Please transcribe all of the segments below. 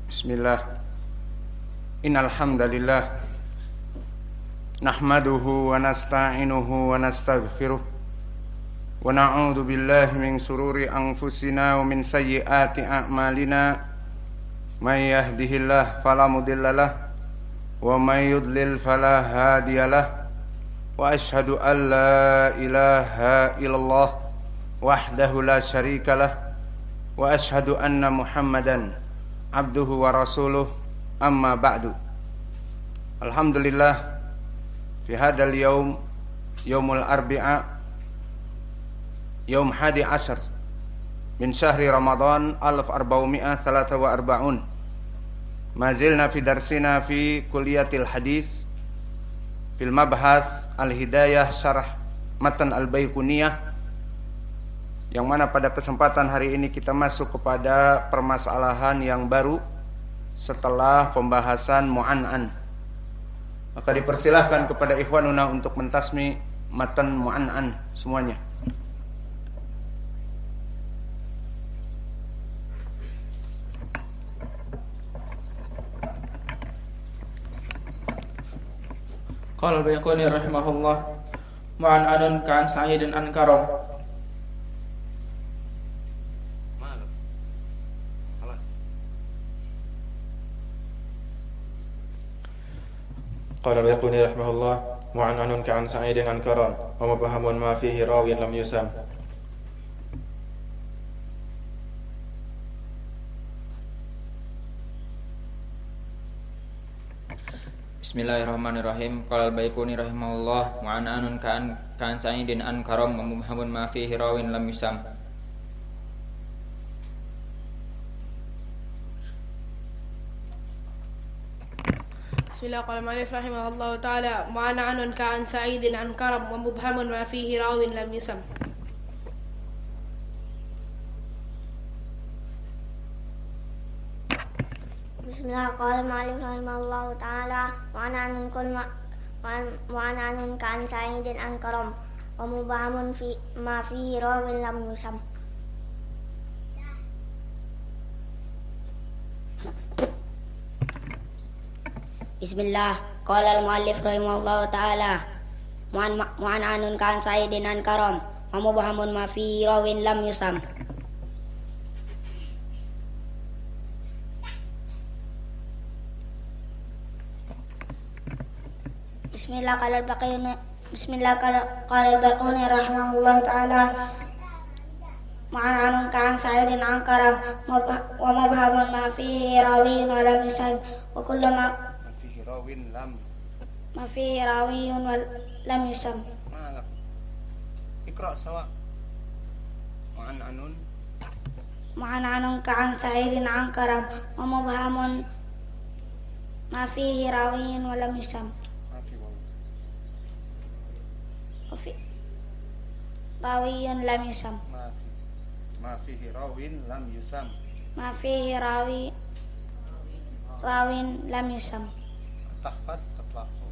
Bismillah. Innal hamdalillah nahmaduhu wa nasta'inuhu wa nastaghfiruh wa na'udzu billahi min shururi anfusina wa min sayyiati a'malina. May yahdihillahu fala mudhillalah wa may yudlil fala hadiyalah. Wa asyhadu an la ilaha illallah wahdahu la syarikalah wa asyhadu anna Muhammadan abduhu wa rasuluh, amma ba'du. Alhamdulillah, fi hadal yaum, yaumul arbi'a, yaum hadi ashar min syahri Ramadan 1443. Mazilna fi darsina fi kuliyatil hadis fil mabhas al-hidayah syarah matan al-Baiquniyah, yang mana pada kesempatan hari ini kita masuk kepada permasalahan yang baru setelah pembahasan mu'an'an. Maka dipersilahkan kepada ikhwanuna untuk mentasmi matan mu'an'an semuanya. Qala al-Baiquni rahimahullah, mu'an'anun ka'an sa'idin an karam. قال البيقوني رحمه الله معنعن كعن سعيد عن كرم ومبهم ما فيه راو لم يسم. Bismillahirrahmanirrahim. Qala al-Baiquni rahimahullah mu'an'anun ka'an sa'idin an karam wa mubhamun ma fihi rawin lam yusam. Bismillah, qala al-mu'allif rahimahullah ta'ala mu'an'anun ka'an sa'idin an karam wa mubhamun ma fihi rawin lam yusam. Bismillah, qala al-mu'allif rahimahullah ta'ala mu'an'anun ka'an sa'idin an karam wa mubhamun ma fihi rawin lam yusam. Bismillah, qala al-muallif rahimahullahu ta'ala mu'an'anun ka'an sa'idin an karam wa mubhamun ma fihi rawin lam yusam. Bismillah, qala al-Baiquni rahimahullahu ta'ala mu'an'anun ka'an sa'idin an karam wa mubhamun ma fihi rawin wa lam yusam wa kullu ma fi rawiyun wal lam yusam. Malak. Iqra sawa. Mu'an'anun ka'an sa'idin an karam wa mubhamun ma fihi rawiyun wa lam yusam. Rawiyun lam yusam. Ma fihi rawin lam yusam. Ma fihi rawin lam yusam. Tahfaz tatlaqu.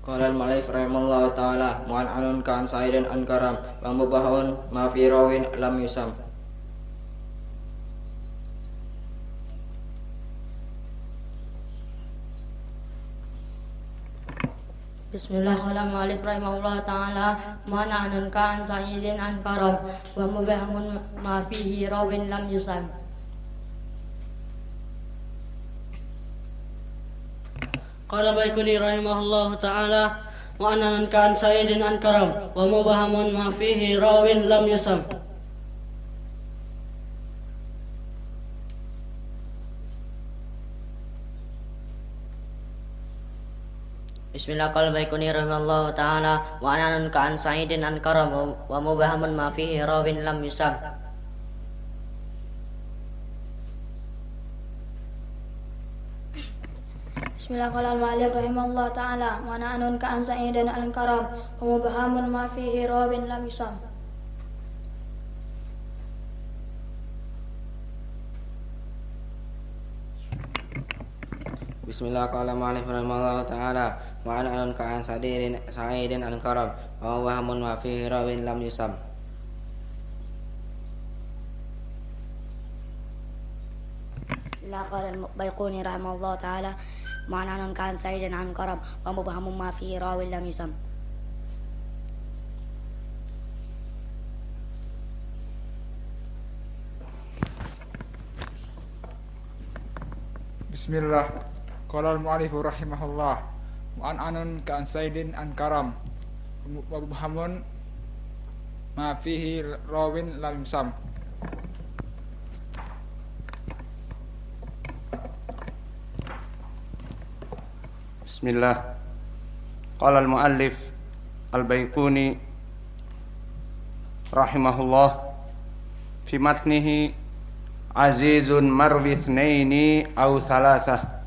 Qala al-mu'allif rahimahullah ta'ala mu'an'anun ka'an sa'idin an karam wa mubhamun ma fihi rawin lam yusam. Bismillah, qala al-mu'allif rahimahullah ta'ala mu'an'anun ka'an sa'idin an karam wa mubhamun ma fihi rawin lam yusam. Qala al-Baiquni rahimahullah ta'ala mu'an'anun ka'an sa'idin an karam wa mubhamun ma fihi rawin lam yusam. Bismillah, qala al-Baiquni rahimahullah ta'ala mu'an'anun ka'an sa'idin an karam wa mubhamun ma fihi rawin lam yusam. Bismillah, qala al-mu'allif rahimahullah ta'ala mu'an'anun ka'an sa'idin an karam wa mubhamun ma fihi rawin lam yusam. Bismillah, qala al-mu'allif rahimahullah ta'ala وعن كعن سعيد عن كرم wa mubhamun ma fihi rawin lam yusam. لا قال البيقوني رحمه الله تعالى معنى كان سعيدا عن كرم ومبهم ما فيه راو لم يسم. Bismillah. Qala al-mu'allif rahimahullah wa anun ka an saidin an karam wa mubhamun ma fihi rawin lam yusam. Bismillah. Qala al-muallif al-Baiquni rahimahullah fi matnihi azizun marwi itsnaini aw salasah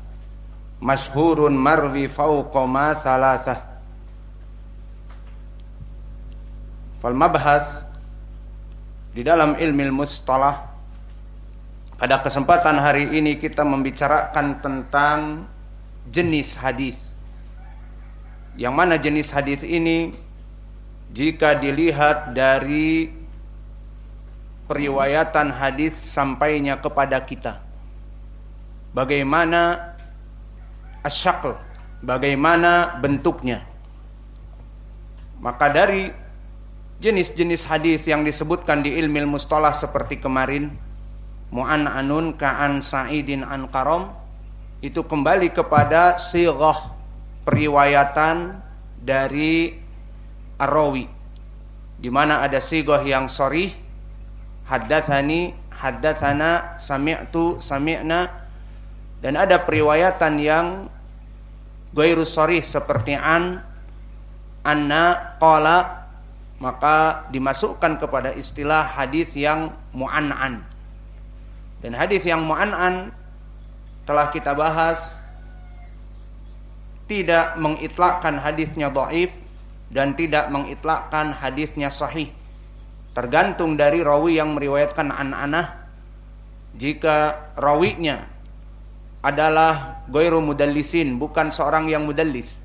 masyhurun marwi fawqa ma salasah. Fal mabhas di dalam ilmu mustalah, pada kesempatan hari ini kita membicarakan tentang jenis hadis. Yang mana jenis hadis ini jika dilihat dari periwayatan hadis sampainya kepada kita, bagaimana asyakl, bagaimana bentuknya. Maka dari jenis-jenis hadis yang disebutkan di ilmu mustalah seperti kemarin, mu'an'anun ka'an sa'idin an karam, itu kembali kepada sighah periwayatan dari ar-rawi, di mana ada sighah yang sharih, haddatsani, haddatsana, sami'tu, sami'na, dan ada periwayatan yang ghairu sharih seperti an, anna, qala, maka dimasukkan kepada istilah hadis yang mu'an'an. Dan hadis yang mu'an'an telah kita bahas tidak mengitlakkan hadisnya dhaif dan tidak mengitlakkan hadisnya sahih, tergantung dari rawi yang meriwayatkan an-anah. Jika rawinya adalah ghairu mudallisin, bukan seorang yang mudallis,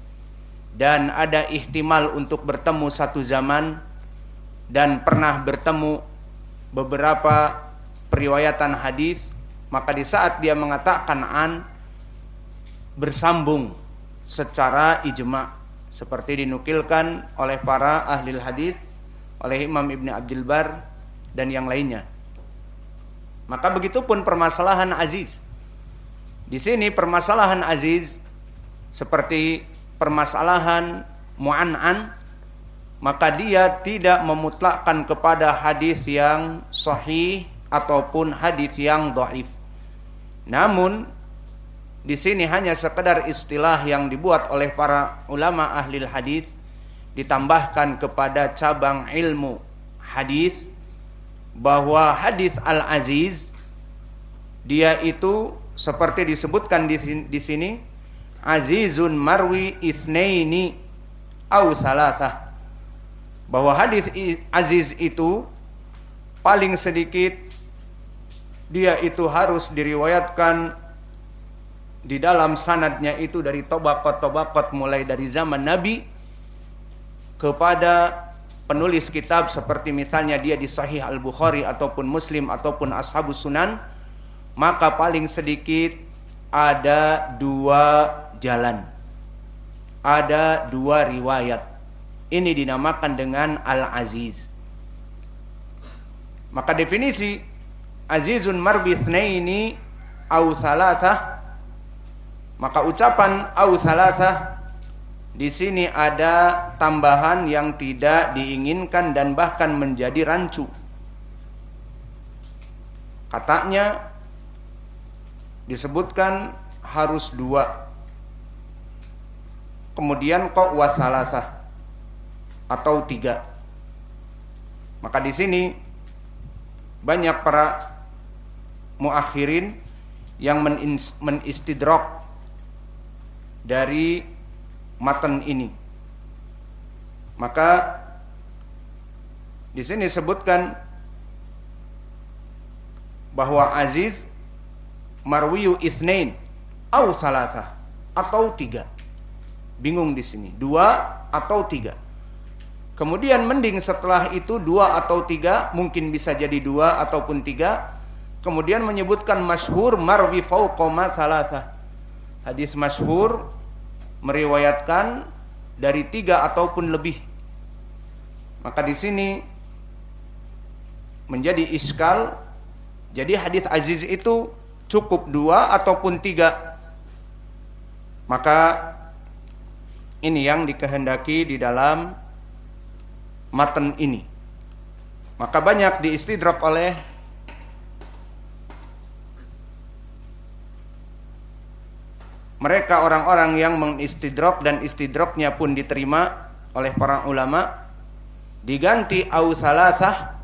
dan ada ihtimal untuk bertemu satu zaman dan pernah bertemu beberapa periwayatan hadis, maka di saat dia mengatakan an, bersambung secara ijma, seperti dinukilkan oleh para ahli hadis, oleh Imam Ibn Abdul Bar dan yang lainnya. Maka begitupun permasalahan aziz. Di sini permasalahan aziz seperti permasalahan mu'an'an, maka dia tidak memutlakkan kepada hadis yang sahih ataupun hadis yang dhaif. Namun di sini hanya sekedar istilah yang dibuat oleh para ulama ahli hadis, ditambahkan kepada cabang ilmu hadis, bahwa hadis al-aziz dia itu seperti disebutkan di sini, azizun marwi isnaini aw salasah, bahwa hadis aziz itu paling sedikit dia itu harus diriwayatkan di dalam sanadnya itu dari tobaqat mulai dari zaman Nabi kepada penulis kitab, seperti misalnya dia di Sahih Al-Bukhari ataupun Muslim ataupun Ashabus Sunan, maka paling sedikit ada 2 jalan, ada 2 riwayat. Ini dinamakan dengan Al-Aziz. Maka definisi azizun marwi itsnaini aw salasah, maka ucapan aw salasah di sini ada tambahan yang tidak diinginkan dan bahkan menjadi rancu. Katanya disebutkan harus 2, kemudian kok wasalasah atau 3. Maka di sini banyak para muakhirin yang menistidrak dari matan ini. Maka di sini sebutkan bahwa aziz marwiyu itsnain aw salasah atau 3. Bingung di sini, 2 atau 3. Kemudian mending setelah itu 2 atau 3, mungkin bisa jadi 2 ataupun 3. Kemudian menyebutkan masyhur marwi fauqa ma thalatha. Hadis masyhur meriwayatkan dari 3 ataupun lebih. Maka di sini menjadi iskal. Jadi hadis aziz itu cukup 2 ataupun 3. Maka ini yang dikehendaki di dalam matan ini. Maka banyak diistidrak oleh mereka orang-orang yang mengistidrak, dan istidraknya pun diterima oleh para ulama, diganti au salasah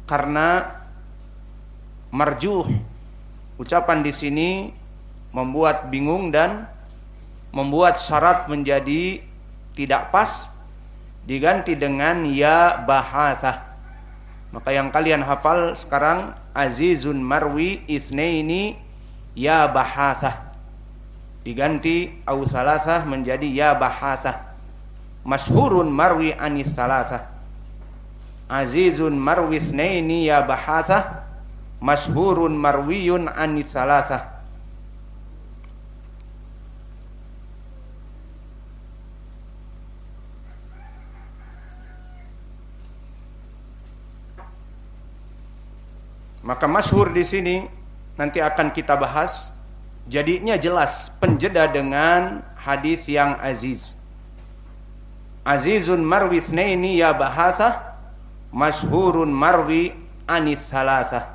karena marjuh. Ucapan di sini membuat bingung dan membuat syarat menjadi tidak pas, diganti dengan ya bahasah. Maka yang kalian hafal sekarang, azizun marwi isnaini ya bahasah, diganti au salasah menjadi ya bahasah. Masyhurun marwi anis salasah, azizun marwi isnaini ya bahasah, masyhurun marwiyun anis salasah. Maka masyhur di sini nanti akan kita bahas. Jadinya jelas penjeda dengan hadis yang aziz. Azizun marwi tsnaini ya bahasa, masyhurun marwi anis salasa.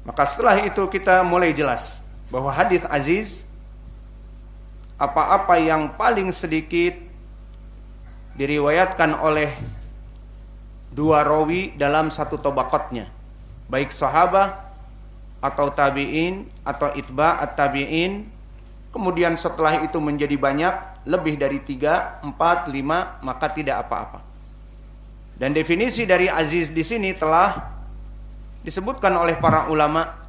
Maka setelah itu kita mulai jelas bahwa hadis aziz, apa-apa yang paling sedikit diriwayatkan oleh 2 rawi dalam satu tabaqatnya, baik sahabat atau tabi'in atau itba' at-tabi'in, kemudian setelah itu menjadi banyak, lebih dari 3, 4, 5, maka tidak apa-apa. Dan definisi dari aziz di sini telah disebutkan oleh para ulama.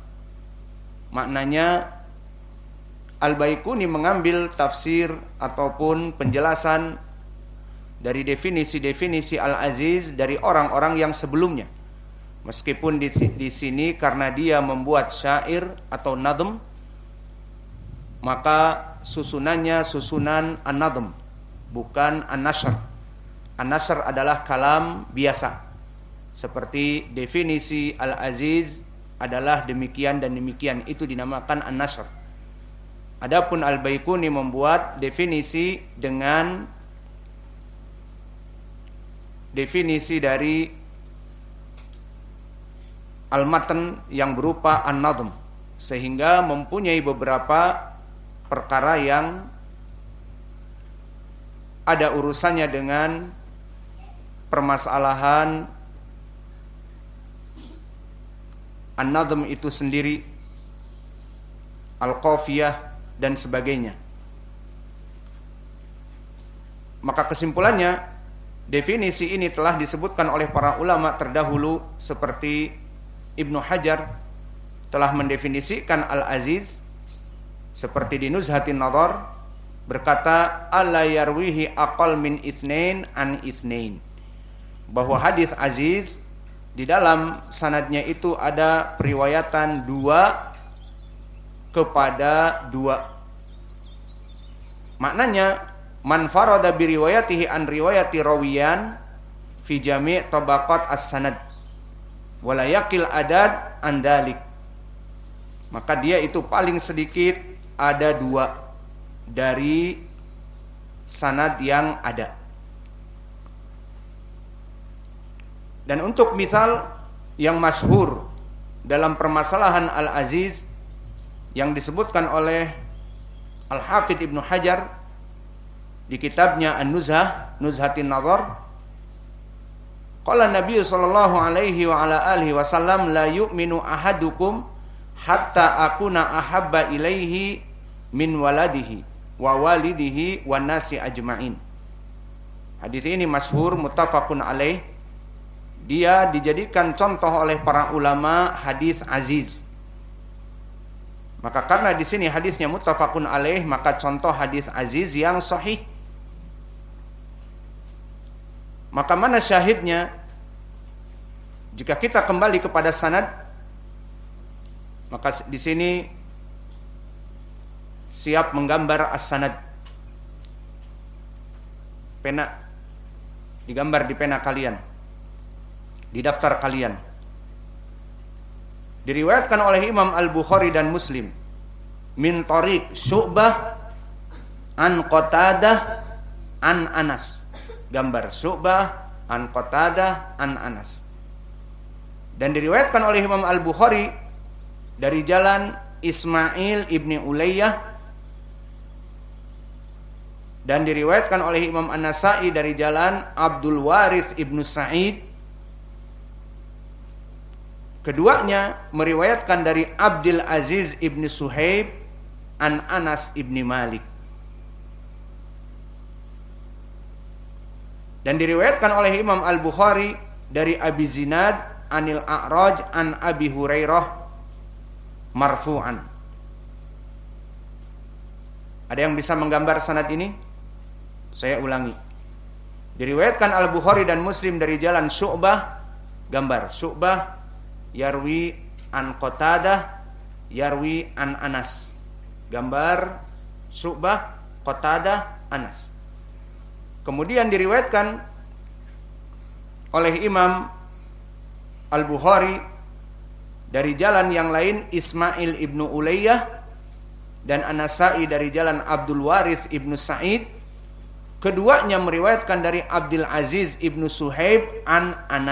Maknanya Al-Baiquni mengambil tafsir ataupun penjelasan dari definisi-definisi Al-Aziz dari orang-orang yang sebelumnya. Meskipun di sini karena dia membuat syair atau nadm, maka susunannya susunan an-nadm, bukan an-nashr. An-nashr adalah kalam biasa. Seperti definisi Al-Aziz adalah demikian dan demikian, itu dinamakan an-nashr. Adapun Al-Baiquni membuat definisi dengan definisi dari al-matan yang berupa an-nadm, sehingga mempunyai beberapa perkara yang ada urusannya dengan permasalahan an-nadm itu sendiri, al-qafiyah dan sebagainya. Maka kesimpulannya, definisi ini telah disebutkan oleh para ulama terdahulu, seperti Ibnu Hajar telah mendefinisikan Al-Aziz seperti di Nuzhatin Nadhar, berkata alla yarwihi aqal min itsnain an itsnain, bahwa hadis aziz di dalam sanadnya itu ada periwayatan 2 kepada 2. Maknanya man farada bi riwayatihi an riwayati rawiyan fi jami' tabaqat as-sanad wa la yaqil adad an dalik. Maka dia itu paling sedikit ada 2 dari sanad yang ada. Dan untuk misal yang masyhur dalam permasalahan Al-Aziz yang disebutkan oleh Al-Hafidh Ibnu Hajar di kitabnya An-Nuzhah, Nuzhatin Nadhar, qala Nabi sallallahu alaihi wa ala alihi wasallam la yu'minu ahadukum hatta akuna ahabba ilaihi min waladihi wa walidihi wan nasi ajma'in. Hadis ini masyhur, muttafaqun alaih. Dia dijadikan contoh oleh para ulama hadis aziz. Maka karena di sini hadisnya muttafaqun alaih, maka contoh hadis aziz yang sahih. Maka mana syahidnya? Jika kita kembali kepada sanad, maka di sini siap menggambar as-sanad. Pena digambar di pena kalian, di daftar kalian. Diriwayatkan oleh Imam Al-Bukhari dan Muslim min tariq Syu'bah an Qatadah an Anas. Gambar Syu'bah an Qatadah an Anas. Dan diriwayatkan oleh Imam Al-Bukhari dari jalan Ismail ibni Ulayyah, dan diriwayatkan oleh Imam An-Nasa'i dari jalan Abdul Warith ibnu Sa'id. Keduanya meriwayatkan dari Abdul Aziz ibni Suhaib an Anas ibni Malik. Dan diriwayatkan oleh Imam Al-Bukhari dari Abi Zinad anil A'raj an Abi Hurairah marfu'an. Ada yang bisa menggambar sanad ini? Saya ulangi. Diriwayatkan Al-Bukhari dan Muslim dari jalan Syu'bah, gambar Syu'bah yarwi an Qatadah yarwi an Anas. Gambar Syu'bah, Qatadah, Anas. Kemudian diriwayatkan oleh Imam Al-Bukhari dari jalan yang lain Ismail ibnu Ulayyah dan An-Nasa'i dari jalan Abdul Warith ibnu Sa'id. Keduanya meriwayatkan dari Abdul Aziz ibnu Suhaib an Anas.